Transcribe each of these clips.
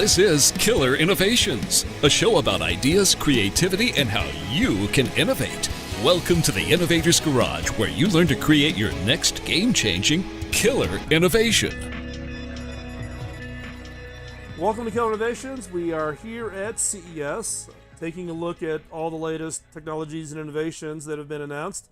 This is Killer Innovations, a show about ideas, creativity, and how you can innovate. Welcome to the Innovator's Garage, where you learn to create your next game-changing killer innovation. Welcome to Killer Innovations. We are here at CES, taking a look at all the latest technologies and innovations that have been announced.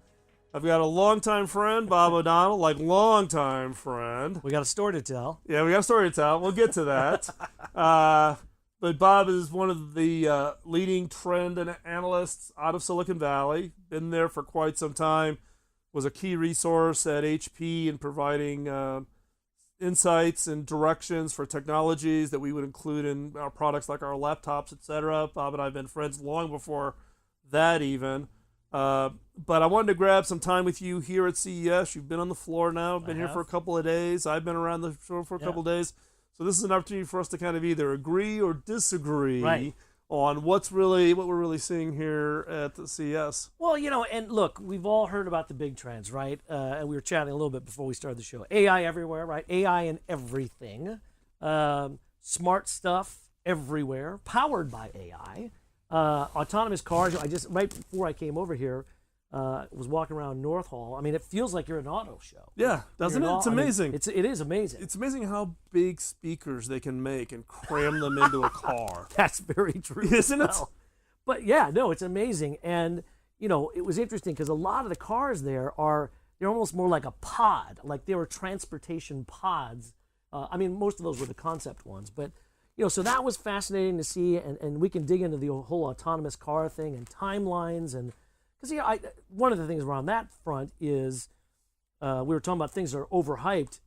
I've got a longtime friend, Bob O'Donnell, longtime friend. We got a story to tell. Yeah, we got a story to tell. We'll get to that. But Bob is one of the leading trend and analysts out of Silicon Valley. Been there for quite some time. Was a key resource at HP in providing insights and directions for technologies that we would include in our products like our laptops, etc. Bob and I have been friends long before that even. But I wanted to grab some time with you here at CES. You've been on the floor now, been here for a couple of days. I've been around the floor for a couple of days. So this is an opportunity for us to kind of either agree or disagree on what we're really seeing here at the CES. Well, and look, we've all heard about the big trends, right? And we were chatting a little bit before we started the show. AI everywhere, right? AI in everything. Smart stuff everywhere, powered by AI. Autonomous cars. Right before I came over here, was walking around North Hall. I mean, it feels like you're at an auto show. Yeah, doesn't it? It's amazing. It is amazing. It's amazing how big speakers they can make and cram them into a car. That's very true, isn't it? But yeah, no, it's amazing. And it was interesting because a lot of the cars they're almost more like a pod, like they were transportation pods. I mean, most of those were the concept ones, but. So that was fascinating to see, and we can dig into the whole autonomous car thing and timelines, and because one of the things around that front is we were talking about things that are overhyped.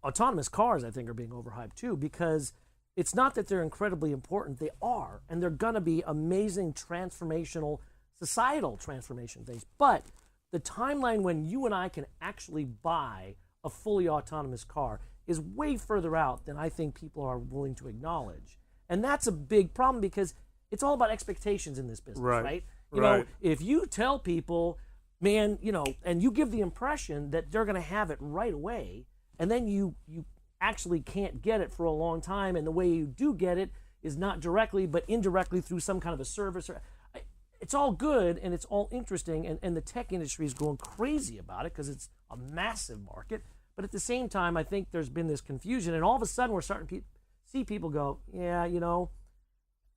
Autonomous cars I think are being overhyped too, because it's not that they're incredibly important; they are, and they're gonna be amazing transformational, societal transformation things. But the timeline when you and I can actually buy a fully autonomous car is way further out than I think people are willing to acknowledge. And that's a big problem because it's all about expectations in this business, right? If you tell people, man, and you give the impression that they're going to have it right away, and then you actually can't get it for a long time, and the way you do get it is not directly, but indirectly through some kind of a service. It's all good, and it's all interesting, and the tech industry is going crazy about it because it's a massive market. But at the same time, I think there's been this confusion, and all of a sudden we're starting to see people go, yeah,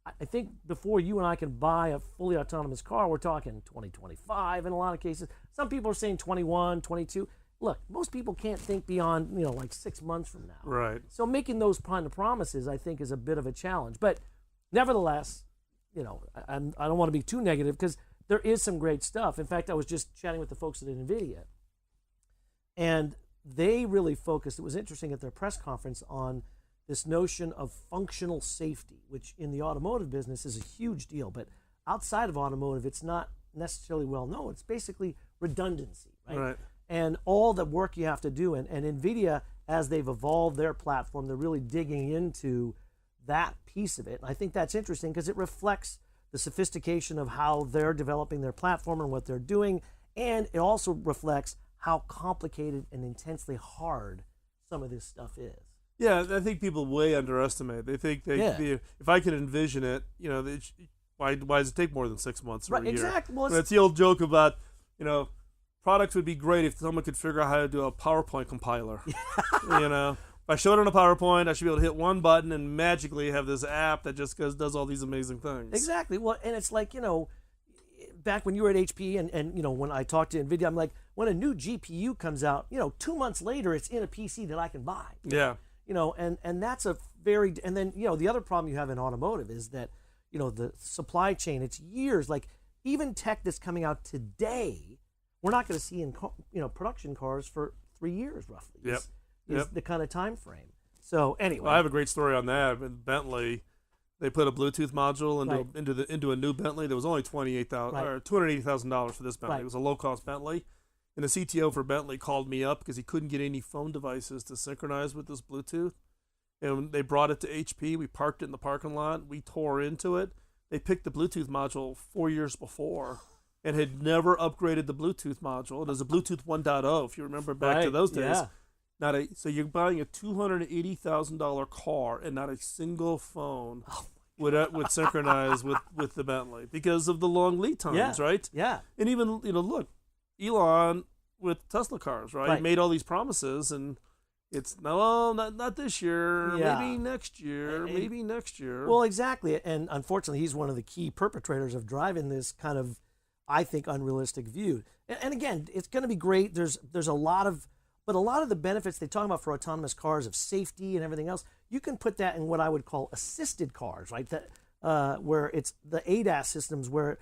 I think before you and I can buy a fully autonomous car, we're talking 2025 in a lot of cases. Some people are saying 21, 22. Look, most people can't think beyond, like 6 months from now. Right. So making those kind of promises, I think, is a bit of a challenge. But nevertheless, I don't want to be too negative because there is some great stuff. In fact, I was just chatting with the folks at NVIDIA, and they really focused, it was interesting at their press conference, on this notion of functional safety, which in the automotive business is a huge deal. But outside of automotive, it's not necessarily well known. It's basically redundancy, right? And all the work you have to do. And NVIDIA, as they've evolved their platform, they're really digging into that piece of it. And I think that's interesting because it reflects the sophistication of how they're developing their platform and what they're doing. And it also reflects how complicated and intensely hard some of this stuff is. Yeah, I think people way underestimate. They think if I could envision it, why does it take more than 6 months or a year? Exactly. Well, it's the old joke about, products would be great if someone could figure out how to do a PowerPoint compiler. If I showed it on a PowerPoint, I should be able to hit one button and magically have this app that just does all these amazing things. Exactly. Well, and it's like, back when you were at HP and when I talked to NVIDIA, I'm like, when a new GPU comes out, 2 months later, it's in a PC that I can buy. Yeah. And that's a very, and then, the other problem you have in automotive is that, the supply chain, it's years, like even tech that's coming out today, we're not going to see in, production cars for 3 years roughly. Is the kind of time frame. So anyway. Well, I have a great story on that. In Bentley, they put a Bluetooth module into a new Bentley that was only $28,000 or $280,000 for this Bentley. It was a low-cost Bentley. And the CTO for Bentley called me up because he couldn't get any phone devices to synchronize with this Bluetooth. And they brought it to HP. We parked it in the parking lot. We tore into it. They picked the Bluetooth module 4 years before and had never upgraded the Bluetooth module. It was a Bluetooth 1.0, if you remember back to those days. Yeah. So you're buying a $280,000 car and not a single phone would synchronize with the Bentley because of the long lead times, right? Yeah. And even, look, Elon with Tesla cars, right? Made all these promises, and it's not this year, maybe next year, maybe next year. Well, exactly. And unfortunately, he's one of the key perpetrators of driving this kind of, I think, unrealistic view. And again, it's going to be great. There's a lot of the benefits they talk about for autonomous cars of safety and everything else, you can put that in what I would call assisted cars, right? That where it's the ADAS systems where,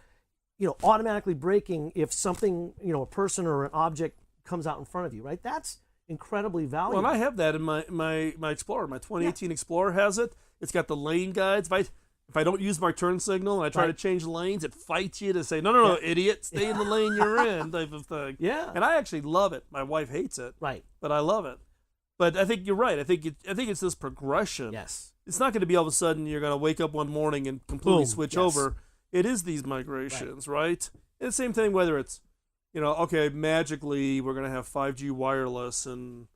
automatically braking if something, a person or an object comes out in front of you, right? That's incredibly valuable. Well, and I have that in my Explorer. My 2018 Explorer has it. It's got the lane guides. If I don't use my turn signal and I try to change lanes, it fights you to say, no, idiot, stay in the lane you're in, type of thing. Yeah. And I actually love it. My wife hates it. Right. But I love it. But I think you're right. I think it's this progression. Yes. It's not going to be all of a sudden you're going to wake up one morning and completely switch over. It is these migrations, right? And the same thing whether it's, magically we're going to have 5G wireless and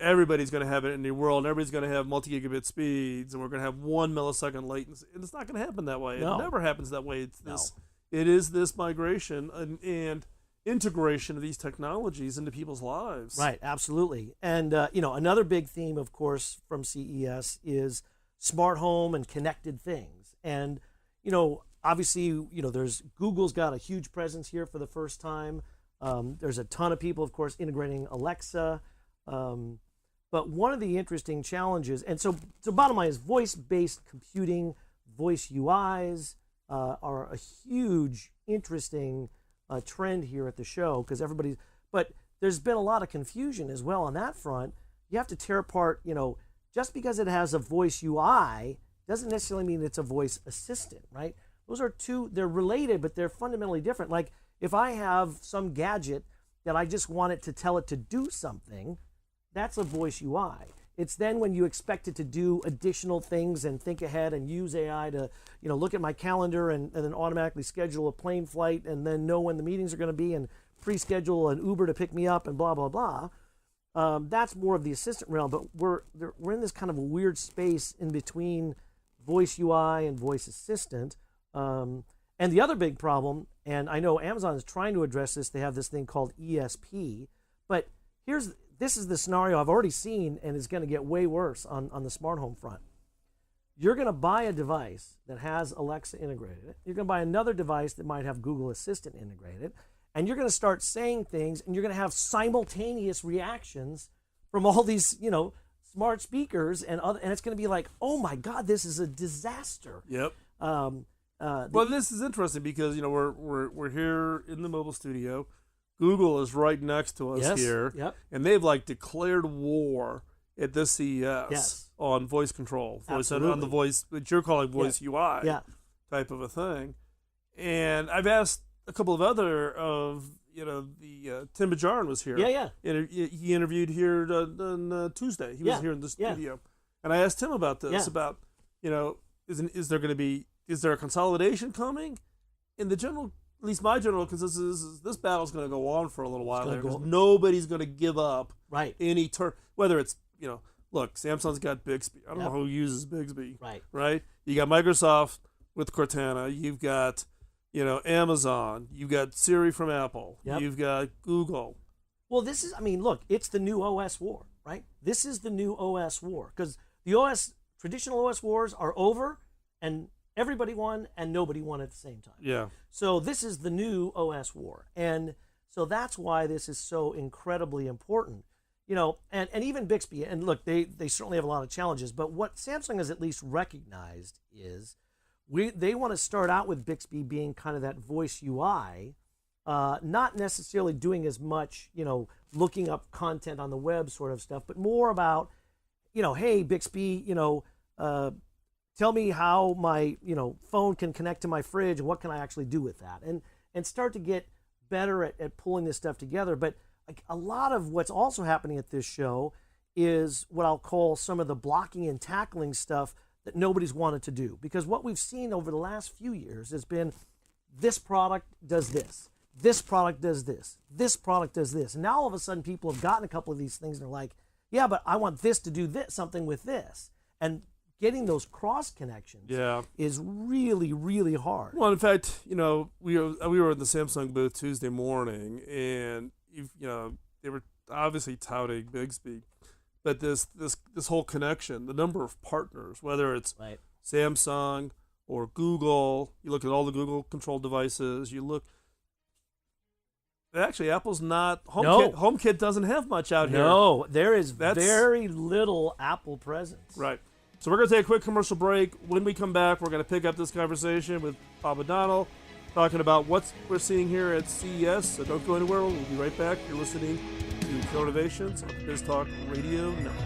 everybody's going to have it in the world, and everybody's going to have multi-gigabit speeds, and we're going to have 1 millisecond latency. And it's not going to happen that way. No. It never happens that way. It is this migration and integration of these technologies into people's lives. Right, absolutely. And, another big theme, of course, from CES is smart home and connected things. And, obviously, there's Google's got a huge presence here for the first time. There's a ton of people, of course, integrating Alexa. But one of the interesting challenges, and so bottom line is voice-based computing, voice UIs are a huge, interesting trend here at the show because but there's been a lot of confusion as well on that front. You have to tear apart, just because it has a voice UI doesn't necessarily mean it's a voice assistant, right? Those are they're related, but they're fundamentally different. Like if I have some gadget that I just want it to tell it to do something, that's a voice UI. It's then when you expect it to do additional things and think ahead and use AI to, look at my calendar and then automatically schedule a plane flight and then know when the meetings are going to be and pre-schedule an Uber to pick me up and blah, blah, blah. That's more of the assistant realm, but we're in this kind of a weird space in between voice UI and voice assistant. And the other big problem, and I know Amazon is trying to address this, they have this thing called ESP, but this is the scenario I've already seen, and it's going to get way worse on the smart home front. You're going to buy a device that has Alexa integrated. You're going to buy another device that might have Google Assistant integrated, and you're going to start saying things, and you're going to have simultaneous reactions from all these, smart speakers, and it's going to be like, oh my God, this is a disaster. Yep. Well, this is interesting because we're here in the mobile studio. Google is right next to us here, and they've declared war at this CES on voice control, on the voice that you're calling voice UI type of a thing. And I've asked a couple of other Tim Bajarin was here. He interviewed here on Tuesday. He was here in the studio, and I asked him about this about is there a consolidation coming? In the general. At least my general consensus is this battle's going to go on for a little while there because nobody's going to give up any turn. Whether it's, look, Samsung's got Bixby. I don't know who uses Bixby. Right? You got Microsoft with Cortana. You've got, Amazon. You've got Siri from Apple. You've got Google. Well, it's the new OS war, right? This is the new OS war because the traditional OS wars are over and everybody won and nobody won at the same time. Yeah. So this is the new OS war. And so that's why this is so incredibly important. And even Bixby, and look, they certainly have a lot of challenges, but what Samsung has at least recognized is they want to start out with Bixby being kind of that voice UI, not necessarily doing as much, looking up content on the web sort of stuff, but more about, hey, Bixby, tell me how my phone can connect to my fridge and what can I actually do with that, and start to get better at pulling this stuff together. But a lot of what's also happening at this show is what I'll call some of the blocking and tackling stuff that nobody's wanted to do, because what we've seen over the last few years has been this product does this product does this product does this, and now all of a sudden people have gotten a couple of these things and they're like, yeah, but I want this to do this, something with this. And getting those cross connections is really, really hard. Well, in fact, we were in the Samsung booth Tuesday morning, and they were obviously touting Bixby, but this whole connection, the number of partners, whether it's Samsung or Google, you look at all the Google controlled devices, you look. Actually, Apple's not HomeKit doesn't have much out here. No, there is very little Apple presence. Right. So we're going to take a quick commercial break. When we come back, we're going to pick up this conversation with Bob O'Donnell, talking about what we're seeing here at CES. So don't go anywhere. We'll be right back. You're listening to Innovations on the Biz Talk Radio Network.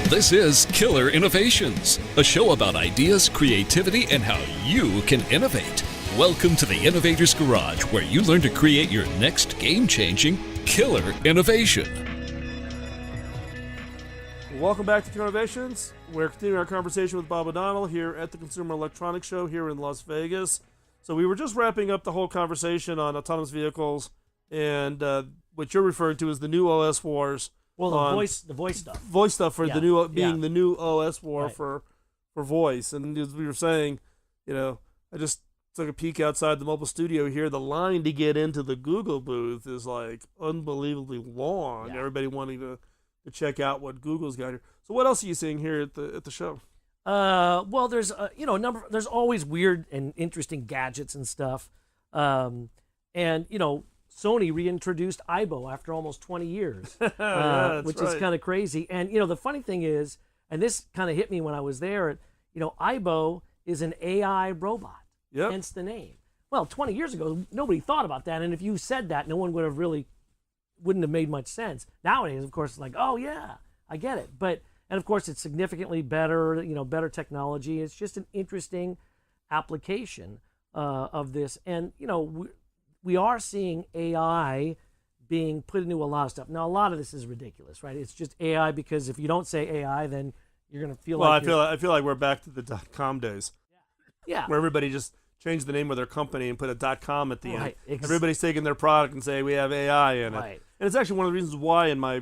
This is Killer Innovations, a show about ideas, creativity, and how you can innovate. Welcome to the Innovator's Garage, where you learn to create your next game-changing killer innovation. Welcome back to Killer Innovations. We're continuing our conversation with Bob O'Donnell here at the Consumer Electronics Show here in Las Vegas. So we were just wrapping up the whole conversation on autonomous vehicles and what you're referring to as the new OS wars. Well, the voice stuff. Voice stuff for the new the new OS war Right. for voice. And as we were saying, I just took a peek outside the mobile studio here. The line to get into the Google booth is like unbelievably long. Yeah. Everybody wanting to check out what Google's got here. So what else are you seeing here at the show? Well, there's a number. There's always weird and interesting gadgets and stuff, and Sony reintroduced Aibo after almost 20 years, which is kind of crazy. And the funny thing is, and this kind of hit me when I was there, Aibo is an AI robot. Yep. Hence the name. Well, 20 years ago, nobody thought about that, and if you said that, no one wouldn't have made much sense. Nowadays, of course, it's like, oh yeah, I get it. And of course, it's significantly better, better technology. It's just an interesting application of this, and we are seeing AI being put into a lot of stuff. Now, a lot of this is ridiculous, right? It's just AI because if you don't say AI, then you're going to feel like I feel like we're back to the .com days. Yeah. Where everybody just changed the name of their company and put a .com at the end. Right. Everybody's taking their product and say we have AI in it. Right. And it's actually one of the reasons why in my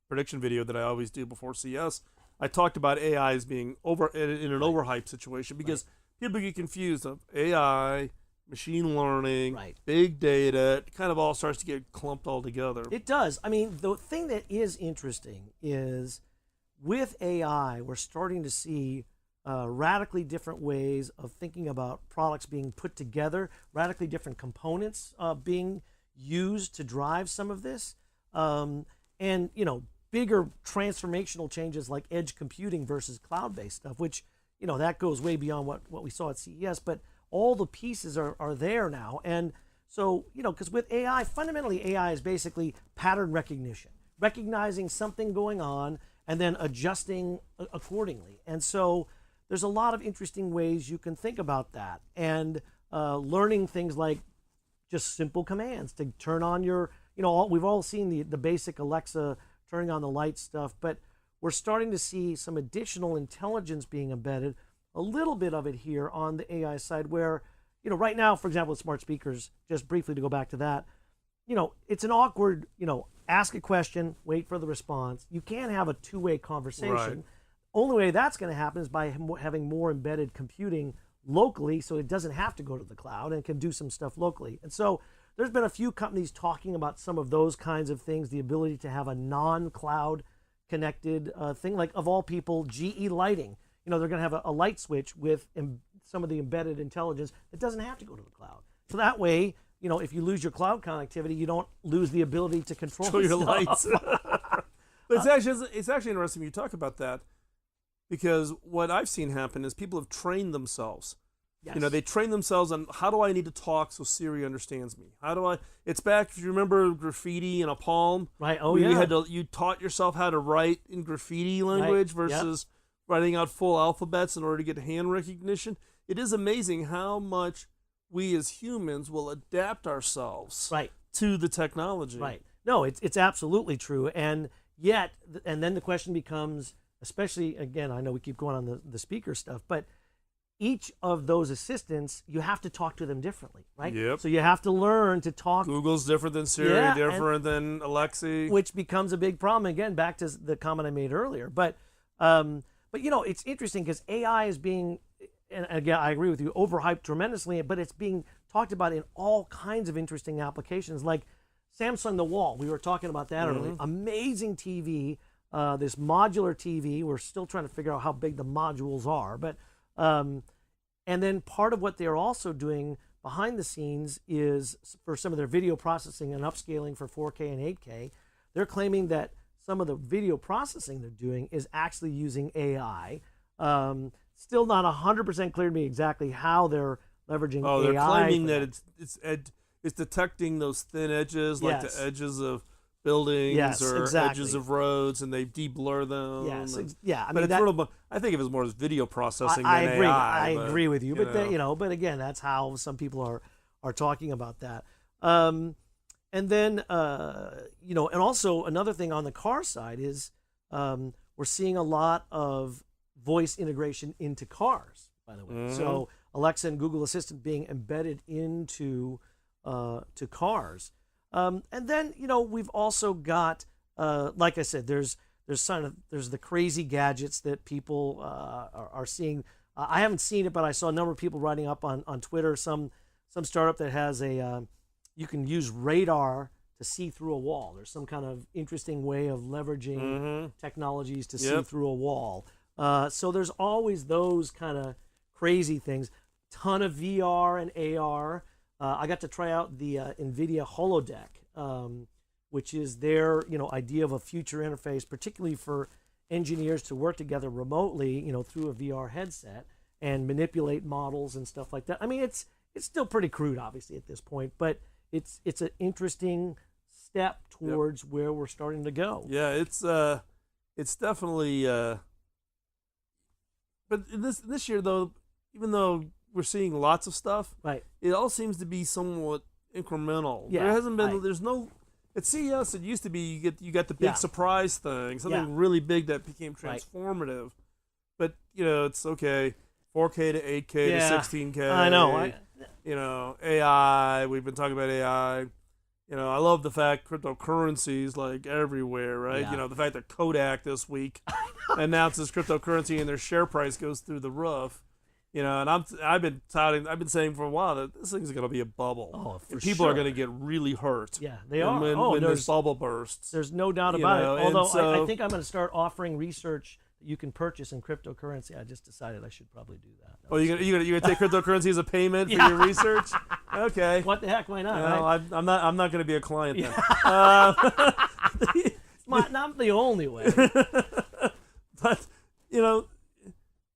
prediction video that I always do before CS, I talked about AI as being in an overhyped situation because people get confused of AI, machine learning, big data. It kind of all starts to get clumped all together. It does. I mean, the thing that is interesting is with AI, we're starting to see radically different ways of thinking about products being put together, radically different components being used to drive some of this, and bigger transformational changes like edge computing versus cloud-based stuff, which that goes way beyond what we saw at CES, but all the pieces are there now. And so because with AI, fundamentally AI is basically pattern recognition, recognizing something going on and then adjusting accordingly. And so there's a lot of interesting ways you can think about that, and learning things like just simple commands to turn on your, we've all seen the basic Alexa turning on the light stuff, but we're starting to see some additional intelligence being embedded, a little bit of it here on the AI side where, right now, for example, with smart speakers, just briefly to go back to that, it's an awkward, ask a question, wait for the response. You can't have a two-way conversation. Right. Only way that's going to happen is by having more embedded computing locally, so it doesn't have to go to the cloud and can do some stuff locally. And so there's been a few companies talking about some of those kinds of things, the ability to have a non-cloud connected thing, like of all people, GE Lighting. They're going to have a light switch with some of the embedded intelligence that doesn't have to go to the cloud. So that way, if you lose your cloud connectivity, you don't lose the ability to control your stuff. lights. But it's actually interesting you talk about that, because what I've seen happen is people have trained themselves. Yes. They train themselves on how do I need to talk so Siri understands me? It's back, if you remember graffiti in a palm. Right. Oh, yeah. yeah. You taught yourself how to write in graffiti language versus writing out full alphabets in order to get hand recognition. It is amazing how much we as humans will adapt ourselves to the technology. Right. No, it's absolutely true. And yet, and then the question becomes, especially, again, I know we keep going on the speaker stuff, but each of those assistants, you have to talk to them differently, right? Yep. So you have to learn to talk. Google's different than Siri, different than Alexa. Which becomes a big problem. Again, back to the comment I made earlier. But it's interesting because AI is being, and again, I agree with you, overhyped tremendously, but it's being talked about in all kinds of interesting applications, like Samsung The Wall. We were talking about that earlier. Amazing TV, this modular TV. We're still trying to figure out how big the modules are, but and then part of what they're also doing behind the scenes is for some of their video processing and upscaling for 4K and 8K, they're claiming that some of the video processing they're doing is actually using AI. Still not 100% clear to me exactly how they're leveraging AI. Oh, they're claiming that it's detecting those thin edges, like Yes. the edges of buildings Yes, or exactly. edges of roads, and they de-blur them. Yes, and- yeah. I but mean, it's that, sort of, I think of it as more as video processing I than agree. AI. I agree with you, but but again, that's how some people are talking about that. And then and also another thing on the car side is we're seeing a lot of voice integration into cars. By the way, so Alexa and Google Assistant being embedded into to cars. And then we've also got like I said, there's the crazy gadgets that people are seeing. I haven't seen it, but I saw a number of people writing up on Twitter. Some startup that has you can use radar to see through a wall. There's some kind of interesting way of leveraging technologies to see through a wall. So there's always those kind of crazy things. Ton of VR and AR. I got to try out the NVIDIA holodeck, which is their idea of a future interface, particularly for engineers to work together remotely, through a VR headset and manipulate models and stuff like that. I mean, it's still pretty crude, obviously, at this point, but it's an interesting step towards where we're starting to go. Yeah, it's definitely. But in this year, though, even though we're seeing lots of stuff, Right. it all seems to be somewhat incremental. Yeah, There hasn't been. right. There's no. At CES, it used to be you got the big Yeah. surprise thing, something Yeah. really big that became Right. transformative. But it's okay. 4K to 8K Yeah. to 16K. I know. AI. We've been talking about AI. I love the fact cryptocurrencies like everywhere, right? Yeah. The fact that Kodak this week announces cryptocurrency and their share price goes through the roof. And I've been saying for a while that this thing's going to be a bubble. Oh, for and people are sure. going to get really hurt. Yeah, they And are. when this bubble bursts. There's no doubt You about know, it. and Although I so- think I'm going to start offering research that you can purchase in cryptocurrency. I just decided I should probably do that. Oh, you're gonna take cryptocurrency as a payment for Yeah. your research? Okay. What the heck? Why not? No, right? I'm not going to be a client then. It's not the only way. But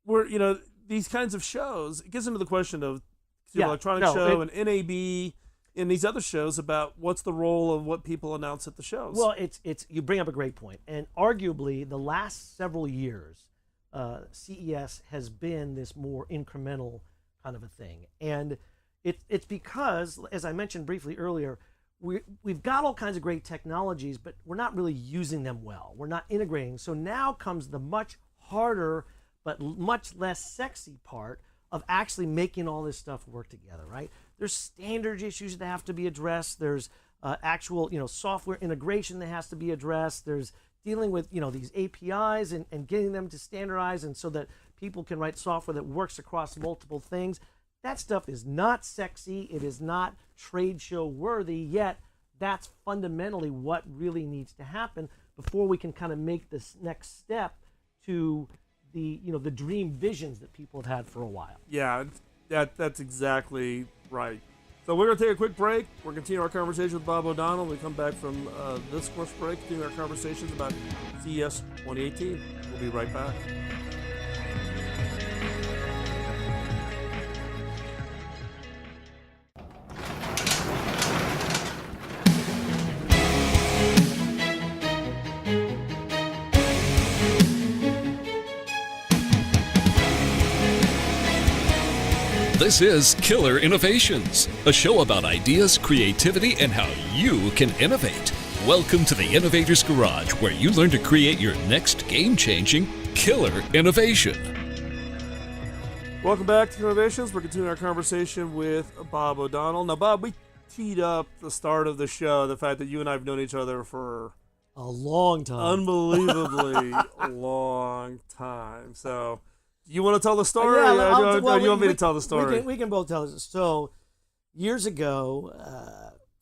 we're these kinds of shows. It gets into the question of the electronic show and NAB and these other shows about what's the role of what people announce at the shows. Well, it's you bring up a great point, and arguably the last several years, CES has been this more incremental kind of a thing, and it's because, as I mentioned briefly earlier, we've got all kinds of great technologies, but we're not really using them well. We're not integrating. So now comes the much harder but much less sexy part of actually making all this stuff work together, right? There's standards issues that have to be addressed. There's actual, software integration that has to be addressed. There's dealing with, these APIs and getting them to standardize and so that people can write software that works across multiple things. That stuff is not sexy. It is not trade show worthy, yet that's fundamentally what really needs to happen before we can kind of make this next step to the dream visions that people have had for a while. Yeah, that's exactly right. So we're going to take a quick break. We're going to continue our conversation with Bob O'Donnell. When we come back from this first break, continue our conversations about CES 2018. We'll be right back. This is Killer Innovations, a show about ideas, creativity, and how you can innovate. Welcome to the Innovator's Garage, where you learn to create your next game-changing killer innovation. Welcome back to Innovations. We're continuing our conversation with Bob O'Donnell. Now, Bob, we teed up the start of the show, the fact that you and I have known each other for a long time. Unbelievably long time. So, you want to tell the story? Yeah, or you want me to tell the story? We can both tell it. So, years ago,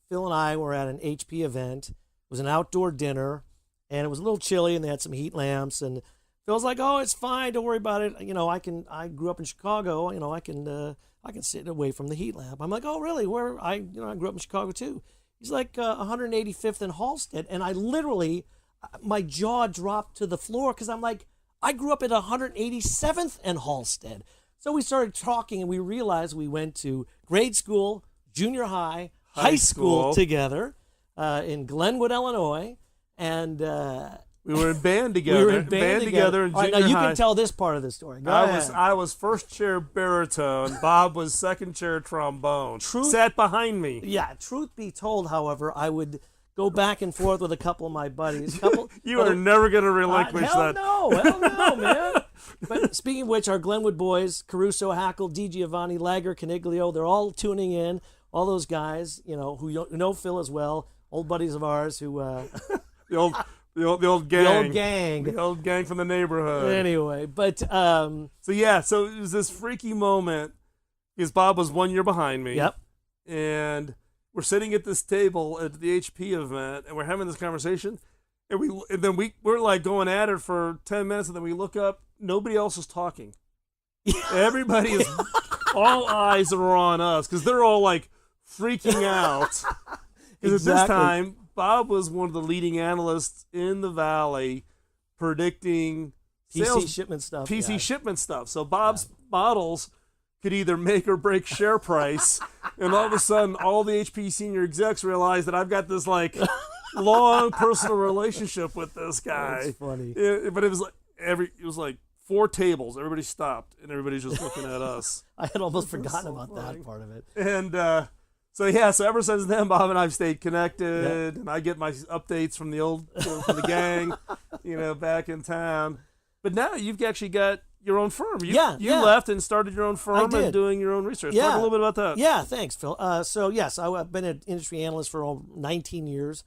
Phil and I were at an HP event. It was an outdoor dinner, and it was a little chilly, and they had some heat lamps. And Phil's like, "Oh, it's fine. Don't worry about it. I grew up in Chicago. I can sit away from the heat lamp." I'm like, "Oh, really? Where? I grew up in Chicago too." He's like 185th and Halstead, and I literally, my jaw dropped to the floor because I'm like, I grew up at 187th and Halstead. So we started talking, and we realized we went to grade school, junior high, high school together in Glenwood, Illinois, and we were in band together. We were in band together in All right, junior now you high. can tell this part of the story. Go ahead. I was first chair baritone. Bob was second chair trombone. Sat behind me. Yeah. Truth be told, however, I would go back and forth with a couple of my buddies. You are never going to relinquish hell that. Hell no, man. But speaking of which, our Glenwood boys, Caruso, Hackle, Di Giovanni, Lager, Caniglio, they're all tuning in. All those guys, who know Phil as well, old buddies of ours who the old gang. The old gang from the neighborhood. Anyway, but so it was this freaky moment because Bob was 1 year behind me. Yep. And we're sitting at this table at the HP event, and we're having this conversation, and we're like going at it for 10 minutes, and then we look up, nobody else is talking. Everybody is, all eyes are on us because they're all like freaking out. Because at this time, Bob was one of the leading analysts in the Valley predicting PC shipment stuff. So Bob's models could either make or break share price. And all of a sudden, all the HP senior execs realized that I've got this like long personal relationship with this guy. That's funny. But it was like 4 tables. Everybody stopped, and everybody's just looking at us. I had almost forgotten about that part of it. And so ever since then, Bob and I've stayed connected, and I get my updates from the old from the gang, back in town. But now you've actually got your own firm. You left and started your own firm and doing your own research. Talk a little bit about that. Yeah, thanks, Phil. I've been an industry analyst for 19 years,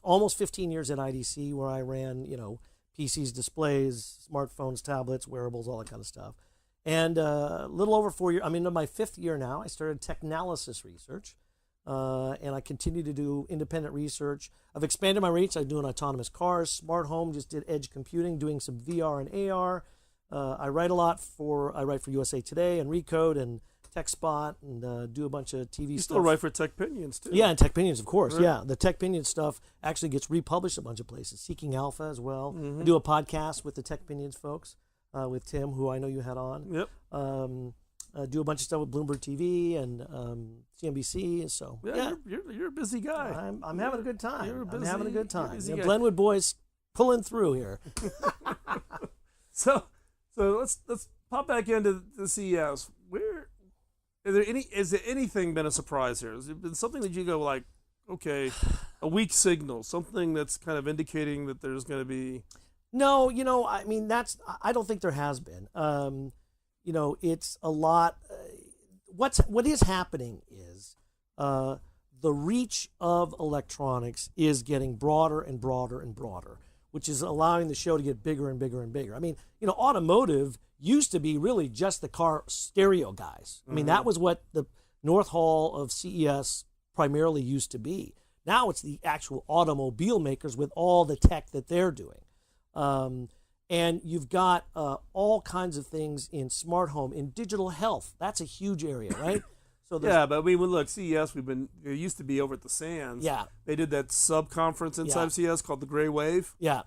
almost 15 years at IDC, where I ran, PCs, displays, smartphones, tablets, wearables, all that kind of stuff. And a little over 4 years, I'm into my 5th year now. I started technalysis research, and I continue to do independent research. I've expanded my reach. I'm doing autonomous cars, smart home, just did edge computing, doing some VR and AR. I write a lot I write for USA Today and Recode and TechSpot and do a bunch of TV stuff. You still write for Tech Pinions, too. Yeah, and Tech Pinions, of course. Right. Yeah, the Tech Pinions stuff actually gets republished a bunch of places. Seeking Alpha as well. Mm-hmm. I do a podcast with the Tech Pinions folks, with Tim, who I know you had on. Yep. Do a bunch of stuff with Bloomberg TV and CNBC. So you're a busy guy. I'm having a good time. I'm having a good time. Glenwood boys pulling through here. So let's pop back into the CES. Is there anything been a surprise here? Has it been something that you go like, okay, a weak signal, something that's kind of indicating that there's going to be? No, I don't think there has been. It's a lot. What is happening is the reach of electronics is getting broader and broader and broader, which is allowing the show to get bigger and bigger and bigger. Automotive used to be really just the car stereo guys. That was what the North Hall of CES primarily used to be. Now it's the actual automobile makers with all the tech that they're doing. And you've got all kinds of things in smart home, in digital health. That's a huge area, right? So but look, CES, it used to be over at the Sands. Yeah. They did that sub-conference inside CES called the Gray Wave. Yeah.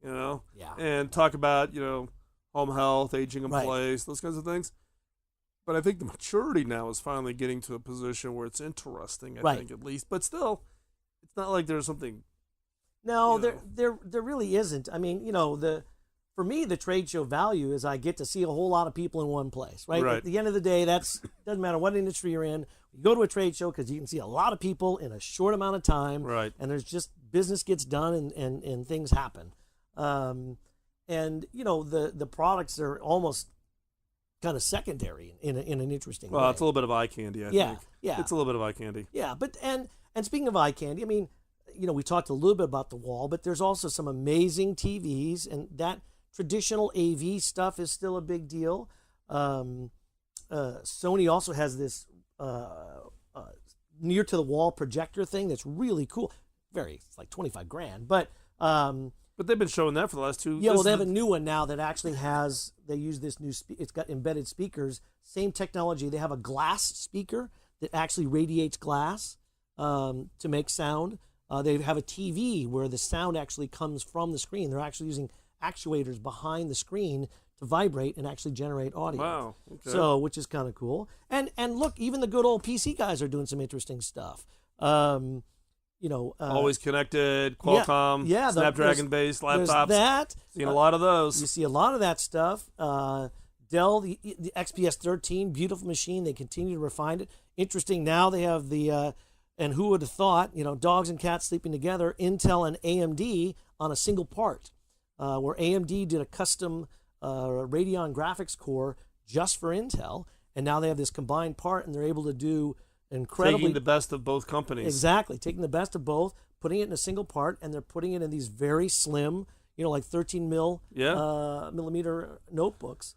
And talk about, home health, aging in place, those kinds of things. But I think the maturity now is finally getting to a position where it's interesting, I think, at least. But still, it's not like there's something... No, there really isn't. for me, the trade show value is I get to see a whole lot of people in one place, right? Right. At the end of the day, doesn't matter what industry you're in. You go to a trade show because you can see a lot of people in a short amount of time, Right. and there's just business gets done and things happen. And the products are almost kind of secondary in an interesting way. Well, it's a little bit of eye candy, I think. Yeah. It's a little bit of eye candy. Yeah, but and speaking of eye candy, I mean, we talked a little bit about the wall, but there's also some amazing TVs, and that traditional AV stuff is still a big deal. Sony also has this near to the wall projector thing that's really cool. It's like $25,000, but they've been showing that for the last 2 years. Yeah, well, they have a new one now that actually they use this new, it's got embedded speakers, same technology. They have a glass speaker that actually radiates glass to make sound. They have a TV where the sound actually comes from the screen. They're actually using actuators behind the screen to vibrate and actually generate audio. Wow. Okay. So, which is kind of cool. And look, even the good old PC guys are doing some interesting stuff. Always connected, Qualcomm, Snapdragon-based laptops. That. Seen a lot of those. You see a lot of that stuff. Dell, the Ep47, beautiful machine. They continue to refine it. Interesting. Now they have the, and who would have thought, dogs and cats sleeping together, Intel and AMD on a single part, where AMD did a custom Radeon graphics core just for Intel, and now they have this combined part, and they're able to do incredibly... Taking the best of both companies. Exactly. Taking the best of both, putting it in a single part, and they're putting it in these very slim, like 13 millimeter notebooks.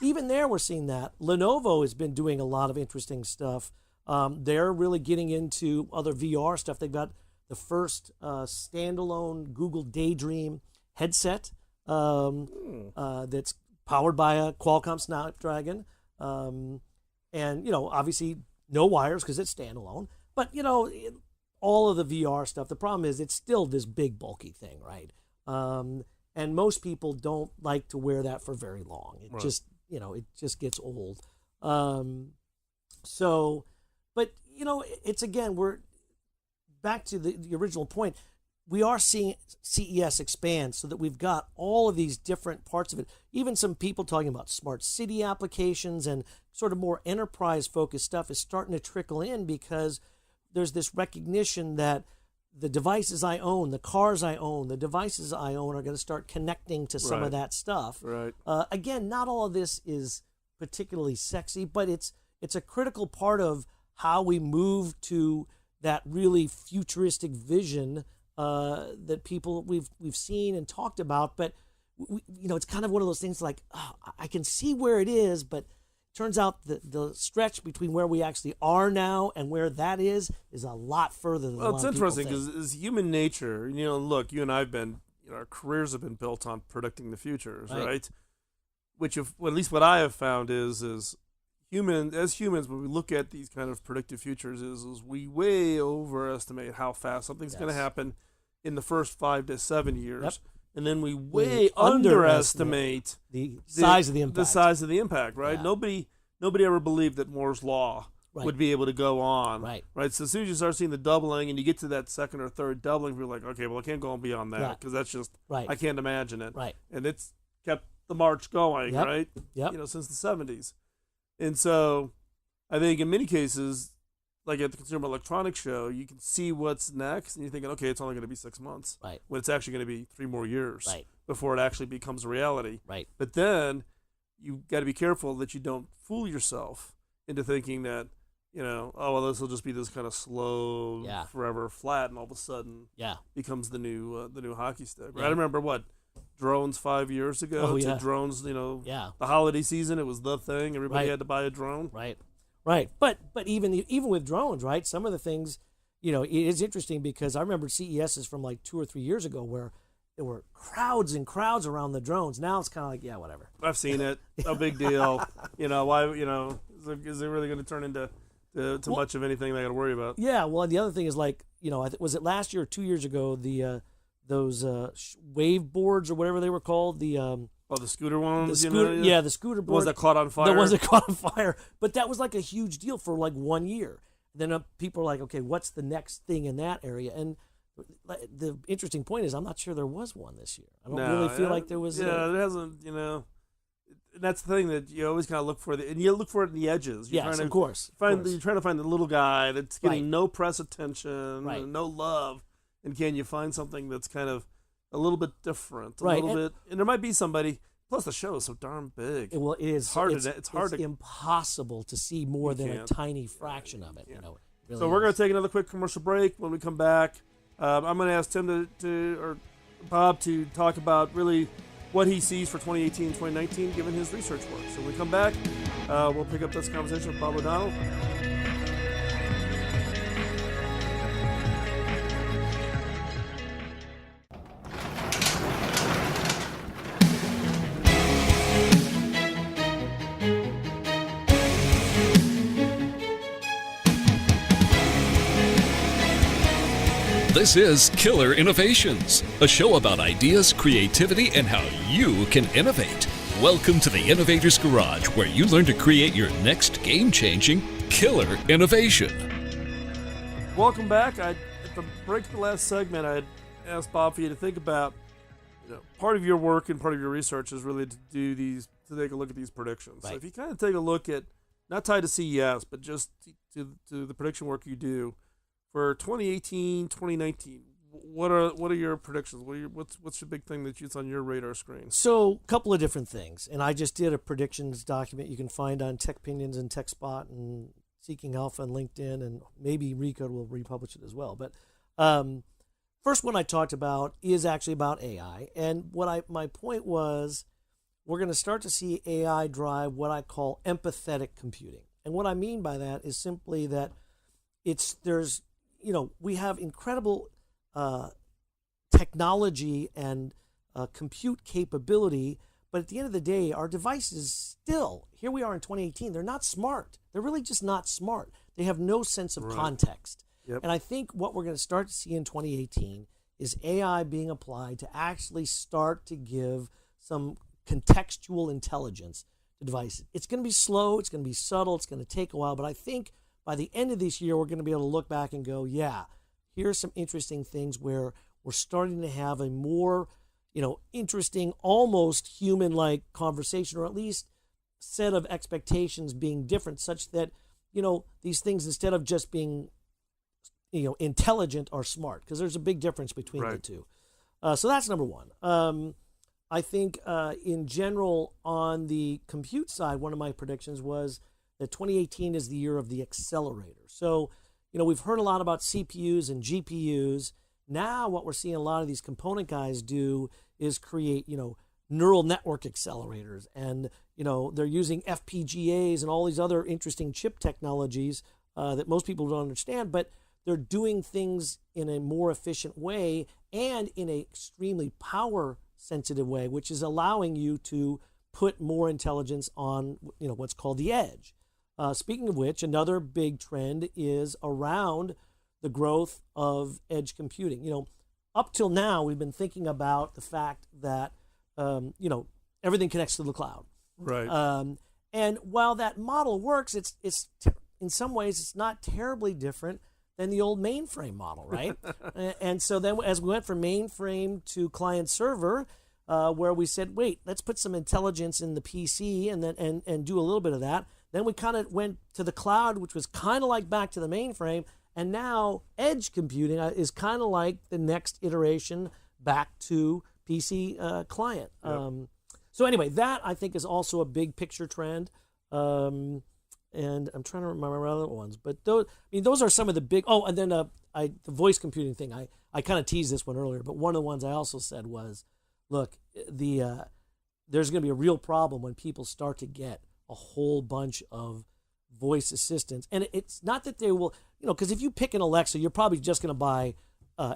Even there, we're seeing that. Lenovo has been doing a lot of interesting stuff. They're really getting into other VR stuff. They've got the first standalone Google Daydream headset that's powered by a Qualcomm Snapdragon. And, obviously no wires because it's standalone. But, all of the VR stuff, the problem is it's still this big, bulky thing, right? And most people don't like to wear that for very long. It just, it just gets old. But, it's again, we're back to the original point. We are seeing CES expand so that we've got all of these different parts of it. Even some people talking about smart city applications and sort of more enterprise-focused stuff is starting to trickle in because there's this recognition that the devices I own, the cars I own, the devices I own are going to start connecting to some of that stuff. Right. Again, not all of this is particularly sexy, but it's a critical part of how we move to that really futuristic vision that people we've seen and talked about. But it's kind of one of those things like, I can see where it is, but it turns out the stretch between where we actually are now and where that is a lot further than a lot it's of people interesting think. because it's human nature. Look, you and I have been, our careers have been built on predicting the futures, right? Which, at least what I have found is as humans, when we look at these kind of predictive futures, is we way overestimate how fast something's going to happen in the first 5 to 7 years, and then we way underestimate the size of the impact. The size of the impact, right? Yeah. Nobody ever believed that Moore's law would be able to go on, right? So as soon as you start seeing the doubling, and you get to that second or third doubling, you're like, okay, well, I can't go on beyond that because that's just I can't imagine it, right? And it's kept the march going, right? Yep. Since the 70s. And so I think in many cases, like at the Consumer Electronics Show, you can see what's next, and you're thinking, okay, it's only going to be 6 months. Right. When it's actually going to be 3 more years before it actually becomes a reality. Right. But then you've got to be careful that you don't fool yourself into thinking that, this will just be this kind of slow, forever flat, and all of a sudden becomes the new hockey stick. Right? I remember drones 5 years ago to drones, the holiday season, it was the thing. Everybody had to buy a drone. Right. But even with drones, right, some of the things, it is interesting because I remember CESs from like 2 or 3 years ago where there were crowds and crowds around the drones. Now it's kind of like, whatever. I've seen it. No big deal. Why, is it really going to turn into much of anything they got to worry about? Yeah, well, and the other thing is like, was it last year or 2 years ago, those wave boards or whatever they were called, the scooter ones, the scooter board, the ones that caught on fire. The ones that caught on fire, but that was like a huge deal for like 1 year. Then people are like, okay, what's the next thing in that area? And the interesting point is I'm not sure there was one this year. I don't No, really feel like there was. Yeah, it hasn't. That's the thing that you always kind of look for, and you look for it in the edges. Yes, of course. You're trying to find the little guy that's getting Right. no press attention, Right. and no love, and can you find something that's kind of a little bit different, a Right, little bit, and there might be somebody. Plus, the show is so darn big. Well, it is. It's hard to. impossible to see more You than a can't. tiny fraction of it. Yeah. It really So we're going is. to take another quick commercial break. When we come back, I'm going to ask Tim or Bob to talk about really what he sees for 2018 and 2019, given his research work. So when we come back, we'll pick up this conversation with Bob O'Donnell. This is Killer Innovations, a show about ideas, creativity, and how you can innovate. Welcome to the Innovator's Garage, where you learn to create your next game-changing killer innovation. Welcome back. At the break of the last segment, I asked Bob for you to think about, part of your work and part of your research is really to take a look at these predictions. Right. So if you kind of take a look at, not tied to CES, but just to the prediction work you do for 2018, 2019, what are your predictions? What's the big thing that's on your radar screen? So, a couple of different things, and I just did a predictions document you can find on TechPinions and TechSpot and Seeking Alpha and LinkedIn, and maybe Recode will republish it as well. But first one I talked about is actually about AI, and my point was we're going to start to see AI drive what I call empathetic computing, and what I mean by that is simply that we have incredible technology and compute capability, but at the end of the day, our devices still, here we are in 2018, they're not smart. They're really just not smart. They have no sense of context. Yep. And I think what we're going to start to see in 2018 is AI being applied to actually start to give some contextual intelligence to devices. It's going to be slow, it's going to be subtle, it's going to take a while, but I think by the end of this year, we're going to be able to look back and go, yeah, here's some interesting things where we're starting to have a more, interesting, almost human-like conversation, or at least set of expectations being different, such that, these things, instead of just being, intelligent, are smart, because there's a big difference between the two. So that's number one. I think in general, on the compute side, one of my predictions was that 2018 is the year of the accelerator. So, we've heard a lot about CPUs and GPUs. Now what we're seeing a lot of these component guys do is create, neural network accelerators. And, they're using FPGAs and all these other interesting chip technologies that most people don't understand, but they're doing things in a more efficient way and in an extremely power-sensitive way, which is allowing you to put more intelligence on, what's called the edge. Speaking of which, another big trend is around the growth of edge computing. Up till now, we've been thinking about the fact that, everything connects to the cloud. Right. And while that model works, it's in some ways, it's not terribly different than the old mainframe model, right? And so then as we went from mainframe to client server, where we said, wait, let's put some intelligence in the PC and do a little bit of that. Then we kind of went to the cloud, which was kind of like back to the mainframe. And now edge computing is kind of like the next iteration back to PC client. Yep. So anyway, that I think is also a big picture trend. And I'm trying to remember other ones. But those are some of the big... Oh, and then the voice computing thing. I kind of teased this one earlier, but one of the ones I also said was, look, there's going to be a real problem when people start to get a whole bunch of voice assistants. And it's not that they will, because if you pick an Alexa, you're probably just going to buy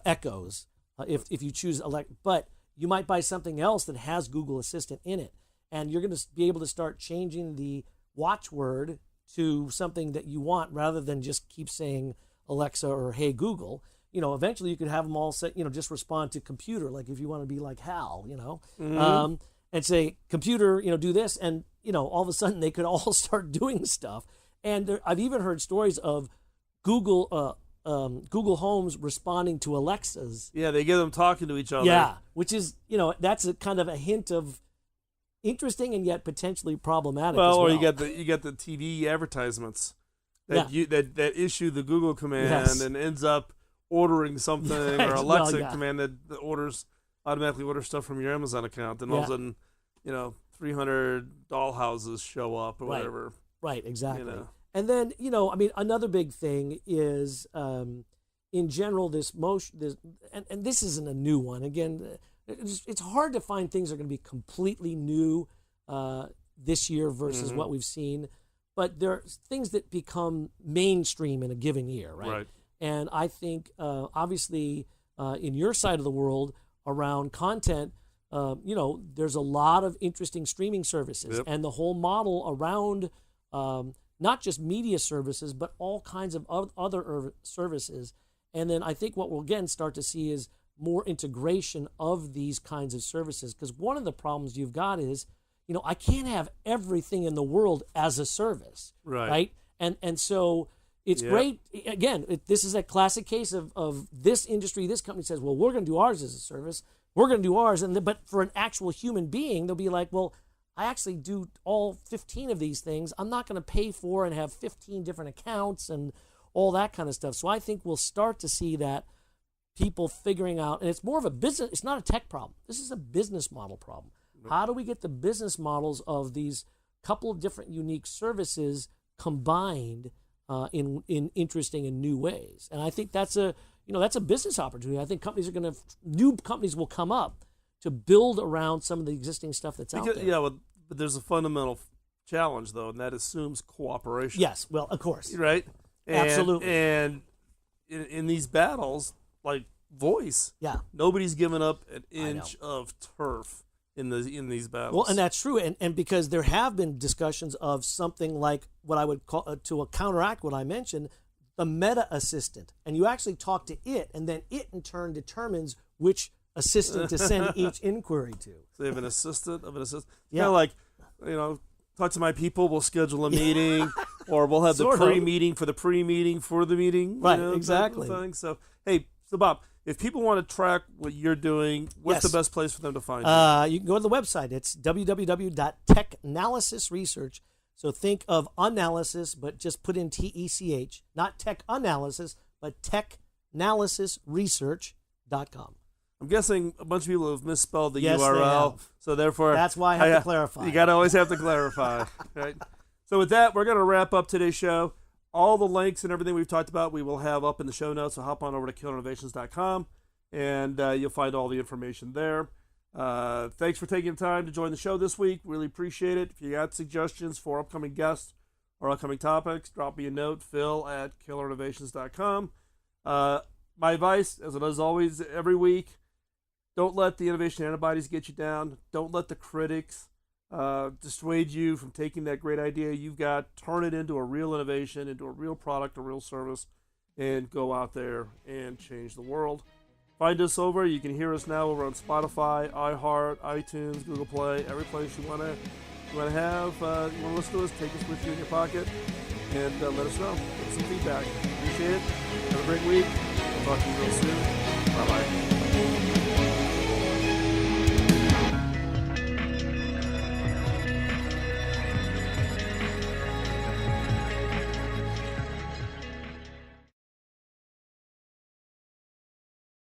Echoes if you choose Alexa. But you might buy something else that has Google Assistant in it. And you're going to be able to start changing the watchword to something that you want rather than just keep saying Alexa or Hey Google. Eventually you could have them all set, just respond to computer, like if you want to be like Hal, Mm-hmm. And say, computer, do this. And, all of a sudden they could all start doing stuff. And I've even heard stories of Google Google Homes responding to Alexas. Yeah, they get them talking to each other. Yeah, which is, that's a kind of a hint of interesting and yet potentially problematic. Well, as well. or you get the TV advertisements that that issue the Google command and ends up ordering something, or Alexa command that automatically orders stuff from your Amazon account, and all of a sudden, 300 dollhouses show up or whatever. Right, exactly. And then, another big thing is, in general, this and this isn't a new one. Again, it's hard to find things that are going to be completely new this year versus what we've seen. But there are things that become mainstream in a given year, right? And I think, obviously, in your side of the world around content, there's a lot of interesting streaming services, and the whole model around not just media services, but all kinds of other services. And then I think what we'll again start to see is more integration of these kinds of services. Because one of the problems you've got is, I can't have everything in the world as a service, right? And so it's great. Again, this is a classic case of this industry. This company says, well, we're going to do ours as a service. We're going to do ours. But for an actual human being, they'll be like, well, I actually do all 15 of these things. I'm not going to pay for and have 15 different accounts and all that kind of stuff. So I think we'll start to see that people figuring out, and it's more of a business, it's not a tech problem. This is a business model problem. How do we get the business models of these couple of different unique services combined in interesting and new ways? And I think that's a business opportunity. I think new companies will come up to build around some of the existing stuff that's out there. Yeah, but there's a fundamental challenge, though, and that assumes cooperation. Yes, well, of course. Right? Absolutely. And in these battles, like voice, nobody's given up an inch of turf in these battles. Well, and that's true. And because there have been discussions of something like what I would call, to counteract what I mentioned, the meta assistant. And you actually talk to it, and then it in turn determines which assistant to send each inquiry to. So you have an assistant of an assistant. Yeah. Kind of like, talk to my people, we'll schedule a meeting, or we'll have the pre-meeting for the pre-meeting for the meeting. Right, exactly. So, hey, Bob, if people want to track what you're doing, what's the best place for them to find you? You can go to the website. It's www.technalysisresearch. So think of analysis, but just put in TECH, not tech analysis, but technalysisresearch.com. I'm guessing a bunch of people have misspelled the URL, so therefore that's why I have to clarify. You got to always have to clarify, right? So with that, we're going to wrap up today's show. All the links and everything we've talked about, we will have up in the show notes. So hop on over to killerinnovations.com, and you'll find all the information there. Thanks for taking the time to join the show this week. Really appreciate it. If you got suggestions for upcoming guests or upcoming topics, drop me a note, phil@killerinnovations.com. My advice, as it is always every week, don't let the innovation antibodies get you down. Don't let the critics dissuade you from taking that great idea you've got, turn it into a real innovation, into a real product, a real service, and go out there and change the world. Find us over. You can hear us now over on Spotify, iHeart, iTunes, Google Play, every place you want to listen to us. Take us with you in your pocket, and let us know. Give us some feedback. Appreciate it. Have a great week. We'll talk to you real soon. Bye-bye.